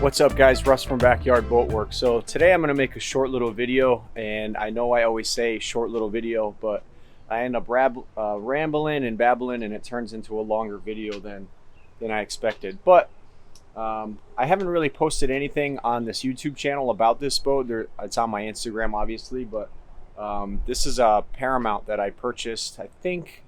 What's up guys, Russ from Backyard Boat Works. So today I'm going to make a short little video, and I know I always say short little video, but I end up rambling and babbling and it turns into a longer video than I expected. But I haven't really posted anything on this YouTube channel about this boat. It's on my Instagram obviously, but this is a Paramount that I purchased I think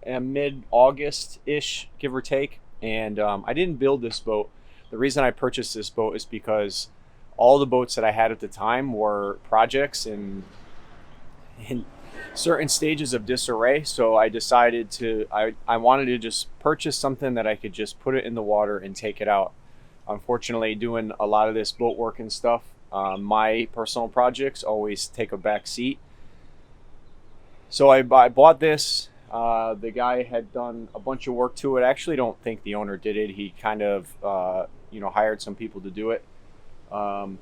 mid-August-ish, give or take, and I didn't build this boat. The reason I purchased this boat is because all the boats that I had at the time were projects and in certain stages of disarray. So I decided I wanted to just purchase something that I could just put it in the water and take it out. Unfortunately, doing a lot of this boat work and stuff, my personal projects always take a back seat. So I bought this. The guy had done a bunch of work to it. I actually don't think the owner did it. He kind of hired some people to do it. I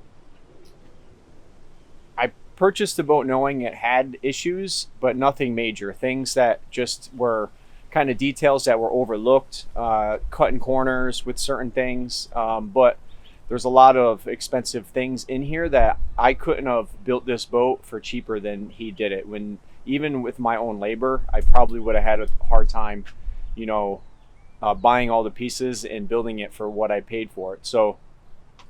purchased the boat knowing it had issues, but nothing major. Things that just were kind of details that were overlooked, cutting corners with certain things. But there's a lot of expensive things in here that I couldn't have built this boat for cheaper than he did it. Even with my own labor, I probably would have had a hard time, buying all the pieces and building it for what I paid for it. So,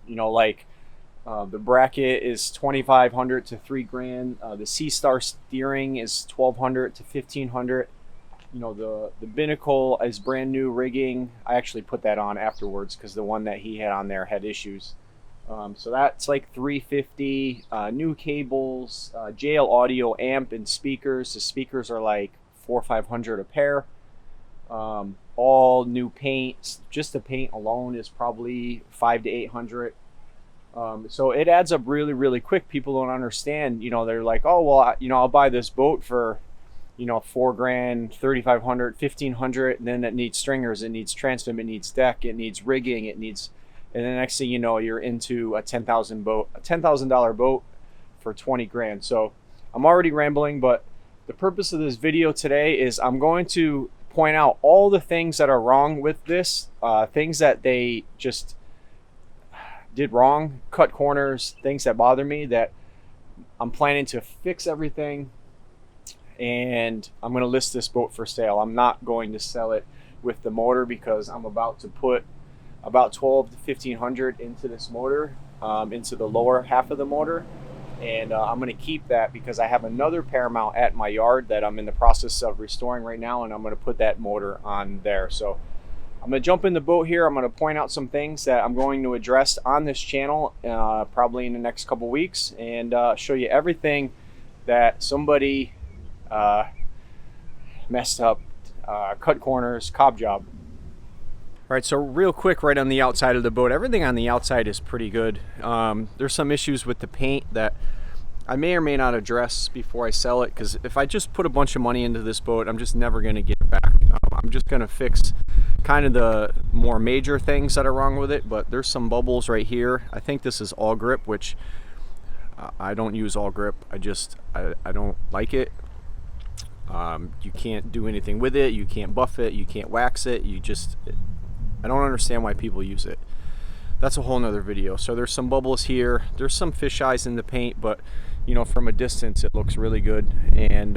the bracket is $2,500 to $3,000. The Sea Star steering is $1,200 to $1,500. The binnacle is brand new rigging. I actually put that on afterwards because the one that he had on there had issues. So that's like $350. New cables, JL audio amp and speakers. The speakers are like $400 or $500 a pair. All new paint. Just the paint alone is probably $500 to $800. So it adds up really, really quick. People don't understand. They're like, oh well, I'll buy this boat for $4,000, $3,500, $1,500, and then it needs stringers, it needs transom, it needs deck, it needs rigging, and the next thing you know, you're into a $10,000 boat for 20 grand. So I'm already rambling, but the purpose of this video today is I'm going to point out all the things that are wrong with this, things that they just did wrong, cut corners, things that bother me, that I'm planning to fix everything. And I'm going to list this boat for sale. I'm not going to sell it with the motor because I'm about to put about $1,200 to $1,500 into this motor, into the lower half of the motor, and I'm going to keep that because I have another Paramount at my yard that I'm in the process of restoring right now, and I'm going to put that motor on there. So I'm going to jump in the boat here. I'm going to point out some things that I'm going to address on this channel probably in the next couple weeks, and show you everything that somebody messed up, cut corners, cob job. All right, so real quick, right on the outside of the boat, everything on the outside is pretty good. There's some issues with the paint that I may or may not address before I sell it, because if I just put a bunch of money into this boat, I'm just never going to get it back. I'm just going to fix kind of the more major things that are wrong with it, but there's some bubbles right here. I think this is all grip, which I don't use all grip. I don't like it. You can't do anything with it. You can't buff it. You can't wax it. I don't understand why people use it. That's a whole nother video. So there's some bubbles here. There's some fish eyes in the paint, but from a distance it looks really good. And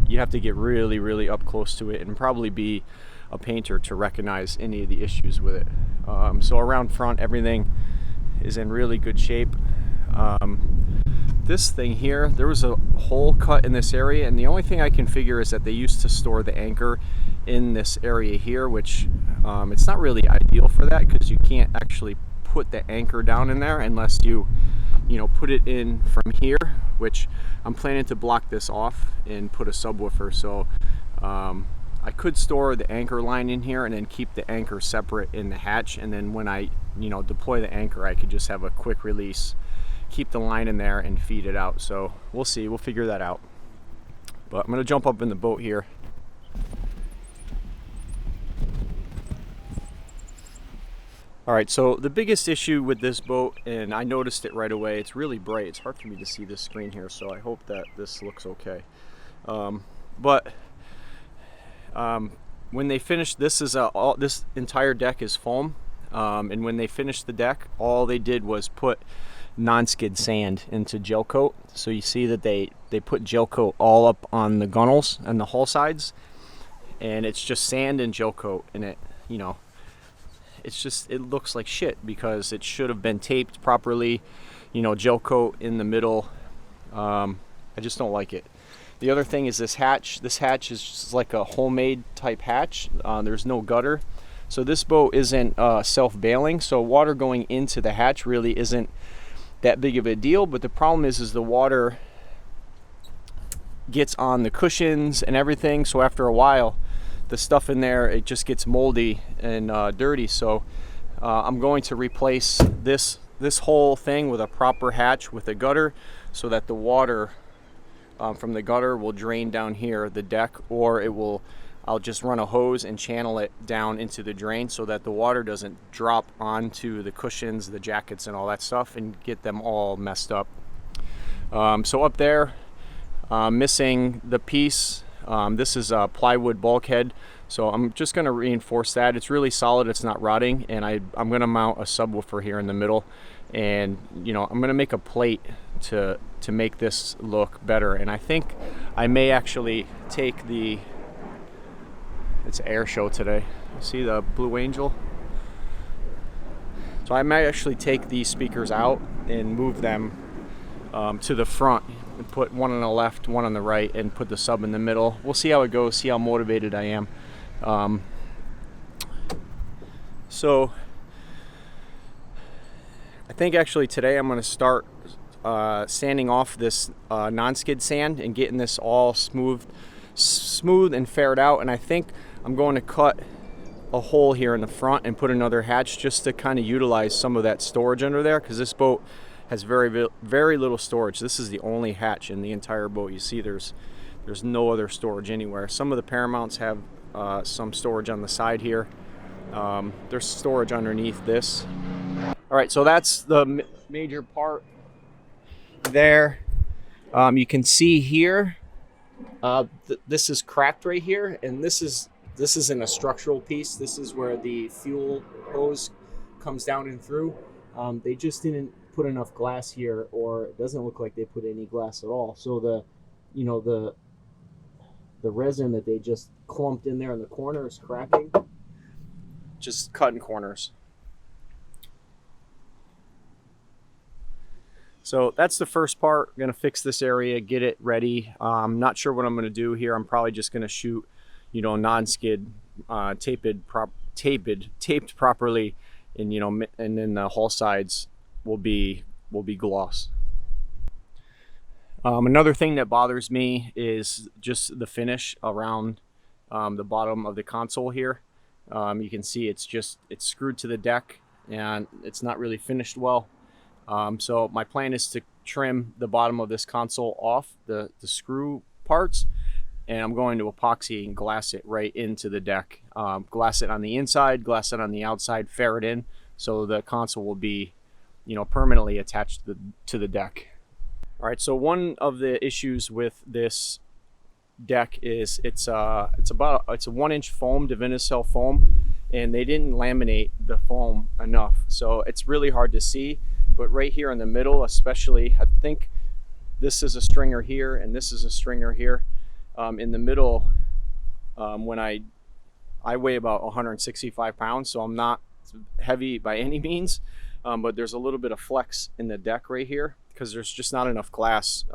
you have to get really, really up close to it and probably be a painter to recognize any of the issues with it. So around front, everything is in really good shape. This thing here, there was a hole cut in this area, and the only thing I can figure is that they used to store the anchor in this area here, which it's not really ideal for that because you can't actually put the anchor down in there unless you put it in from here, which I'm planning to block this off and put a subwoofer. So I could store the anchor line in here and then keep the anchor separate in the hatch, and then when I deploy the anchor, I could just have a quick release, keep the line in there and feed it out. So we'll see, we'll figure that out. But I'm gonna jump up in the boat here. All right, so the biggest issue with this boat, and I noticed it right away, it's really bright. It's hard for me to see this screen here, so I hope that this looks okay. When they finish, this entire deck is foam. And when they finished the deck, all they did was put non-skid sand into gel coat. So you see that they put gel coat all up on the gunnels and the hull sides, and it's just sand and gel coat, and it, you know, it looks like shit because it should have been taped properly, you know, gel coat in the middle. I just don't like it. The other thing is this hatch. This hatch is just like a homemade type hatch. There's no gutter. So this boat isn't self-bailing, so water going into the hatch really isn't that big of a deal. But the problem is the water gets on the cushions and everything, so after a while the stuff in there, it just gets moldy and dirty. So I'm going to replace this whole thing with a proper hatch with a gutter, so that the water from the gutter will drain down here the deck, or I'll just run a hose and channel it down into the drain so that the water doesn't drop onto the cushions, the jackets, and all that stuff and get them all messed up. So up there, missing the piece. This is a plywood bulkhead, so I'm just going to reinforce that. It's really solid, it's not rotting, and I'm going to mount a subwoofer here in the middle, and you know, I'm going to make a plate to make this look better. And I think I may actually take it's an air show today. See the Blue Angel? So I might actually take these speakers out and move them to the front and put one on the left, one on the right, and put the sub in the middle. We'll see how it goes, see how motivated I am. So I think actually today I'm going to start sanding off this non-skid sand and getting this all smooth and faired out. And I think I'm going to cut a hole here in the front and put another hatch just to kind of utilize some of that storage under there, because this boat has very little storage. This is the only hatch in the entire boat. You see there's no other storage anywhere. Some of the Paramounts have some storage on the side here. There's storage underneath this. All right, so that's the major part there. You can see here, this is cracked right here, and this isn't a structural piece. This is where the fuel hose comes down and through. They just didn't put enough glass here, or it doesn't look like they put any glass at all. So the resin that they just clumped in there in the corner is cracking, just cutting corners. So that's the first part. I'm gonna fix this area, get it ready. I'm not sure what I'm gonna do here. I'm probably just gonna shoot, you know, non-skid, taped properly, and you know, and then the hull sides will be gloss. Another thing that bothers me is just the finish around the bottom of the console here. You can see it's screwed to the deck and it's not really finished well. So my plan is to trim the bottom of this console off, the screw parts, and I'm going to epoxy and glass it right into the deck. Glass it on the inside, glass it on the outside, fair it in, so the console will be, you know, permanently attached to the deck. All right, so one of the issues with this deck is it's a 1-inch foam, Divinycell foam, and they didn't laminate the foam enough, so it's really hard to see. But right here in the middle, especially, I think this is a stringer here and this is a stringer here. In the middle, when I weigh about 165 pounds, so I'm not heavy by any means, but there's a little bit of flex in the deck right here because there's just not enough glass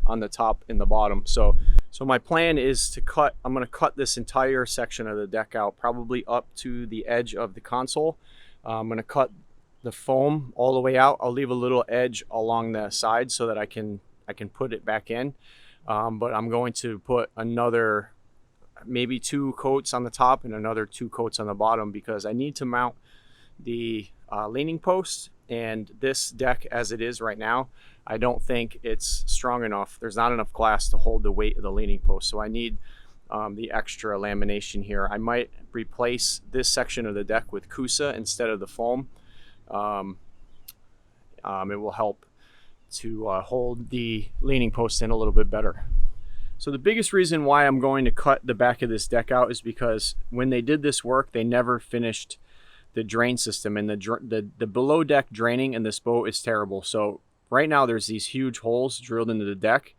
on the top and the bottom. So my plan is to I'm going to cut this entire section of the deck out, probably up to the edge of the console. I'm going to cut the foam all the way out. I'll leave a little edge along the side so that I can put it back in. But I'm going to put another maybe 2 coats on the top and another 2 coats on the bottom, because I need to mount the leaning post, and this deck as it is right now, I don't think it's strong enough. There's not enough glass to hold the weight of the leaning post, so I need the extra lamination here. I might replace this section of the deck with Kusa instead of the foam. It will help to hold the leaning post in a little bit better. So the biggest reason why I'm going to cut the back of this deck out is because when they did this work, they never finished the drain system, and the below deck draining in this boat is terrible. So right now there's these huge holes drilled into the deck,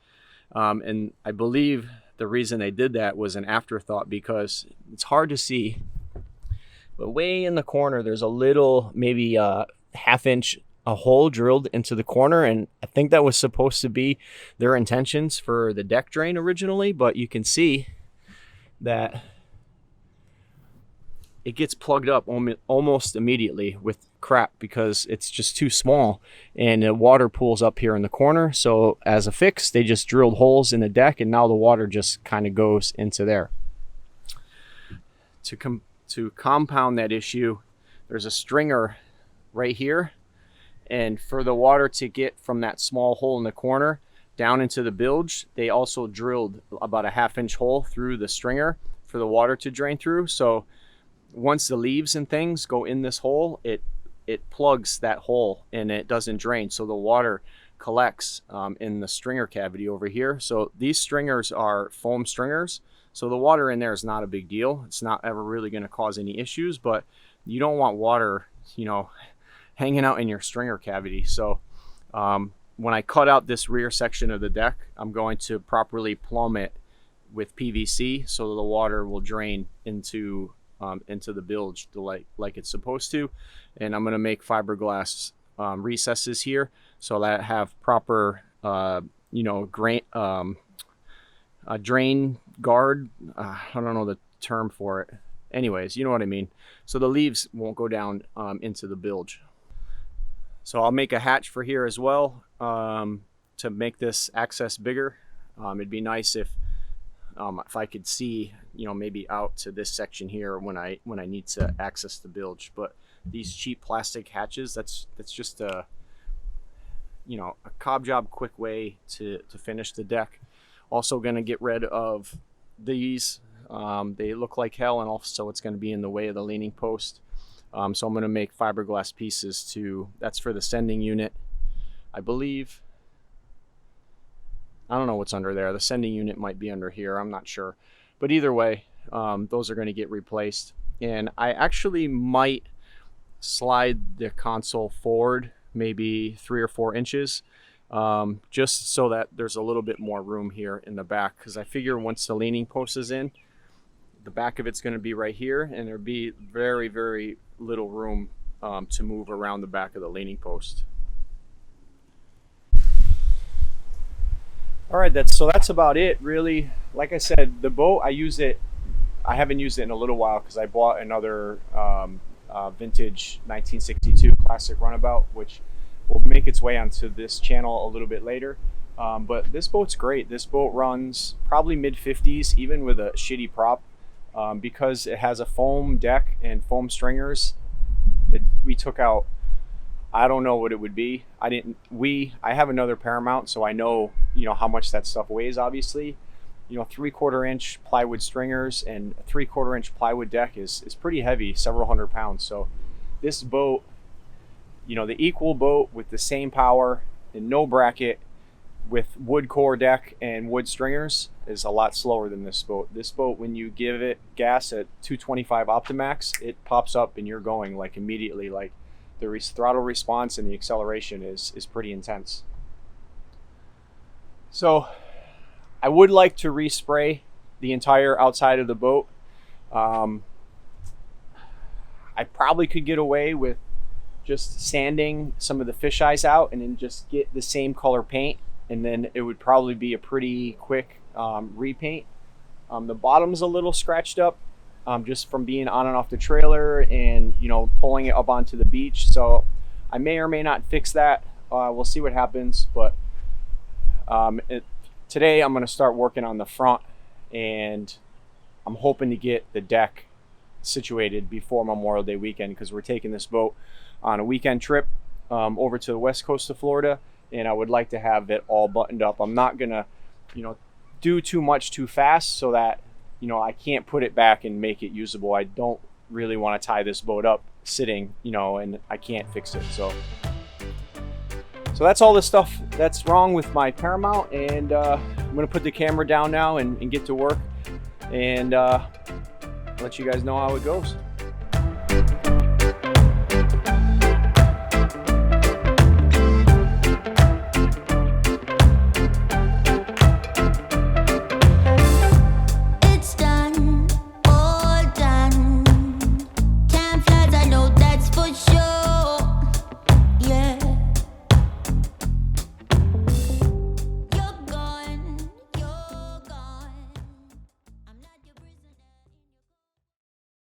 and I believe the reason they did that was an afterthought, because it's hard to see, but way in the corner there's a little, maybe half-inch a hole drilled into the corner, and I think that was supposed to be their intentions for the deck drain originally, but you can see that it gets plugged up almost immediately with crap, because it's just too small, and the water pools up here in the corner. So as a fix, they just drilled holes in the deck, and now the water just kind of goes into there. To compound that issue, there's a stringer right here, and for the water to get from that small hole in the corner down into the bilge, they also drilled about a half-inch hole through the stringer for the water to drain through. So once the leaves and things go in this hole, it plugs that hole and it doesn't drain, so the water collects in the stringer cavity over here. So these stringers are foam stringers, so the water in there is not a big deal. It's not ever really going to cause any issues, but you don't want water, you know, hanging out in your stringer cavity. So when I cut out this rear section of the deck, I'm going to properly plumb it with PVC so the water will drain into the bilge like it's supposed to. And I'm going to make fiberglass recesses here so that I have proper you know, drain guard. I don't know the term for it. Anyways, you know what I mean. So the leaves won't go down into the bilge. So I'll make a hatch for here as well to make this access bigger. It'd be nice if I could see, you know, maybe out to this section here when I need to access the bilge. But these cheap plastic hatches, that's just a, you know, a cob job quick way to finish the deck. Also going to get rid of these. They look like hell, and also it's going to be in the way of the leaning post. So I'm going to make fiberglass pieces too. That's for the sending unit, I believe. I don't know what's under there. The sending unit might be under here. I'm not sure. But either way, those are going to get replaced. And I actually might slide the console forward maybe 3 or 4 inches, just so that there's a little bit more room here in the back. Because I figure once the leaning post is in, the back of it's going to be right here, and there'll be very, very little room to move around the back of the leaning post. All right, that's about it, really. Like I said, the boat, I haven't used it in a little while because I bought another vintage 1962 classic runabout, which will make its way onto this channel a little bit later. But this boat's great. This boat runs probably mid-50s, even with a shitty prop, because it has a foam deck and foam stringers. We took out, I don't know what it would be. I have another Paramount, so I know, you know, how much that stuff weighs, obviously. You know, 3/4 inch plywood stringers and a 3/4 inch plywood deck is pretty heavy, several hundred pounds. So this boat, you know, the equal boat with the same power and no bracket with wood core deck and wood stringers is a lot slower than this boat. This boat, when you give it gas at 225 Optimax, it pops up and you're going like immediately. Like the throttle response and the acceleration is pretty intense. So I would like to respray the entire outside of the boat. I probably could get away with just sanding some of the fisheyes out and then just get the same color paint, and then it would probably be a pretty quick repaint. The bottom's a little scratched up just from being on and off the trailer and, you know, pulling it up onto the beach. So I may or may not fix that. We'll see what happens. But today I'm going to start working on the front, and I'm hoping to get the deck situated before Memorial Day weekend, because we're taking this boat on a weekend trip over to the west coast of Florida, and I would like to have it all buttoned up. I'm not going to, you know, do too much too fast so that, you know, I can't put it back and make it usable. I don't really want to tie this boat up sitting, you know, and I can't fix it. So that's all the stuff that's wrong with my Paramount, and I'm going to put the camera down now and get to work, and let you guys know how it goes.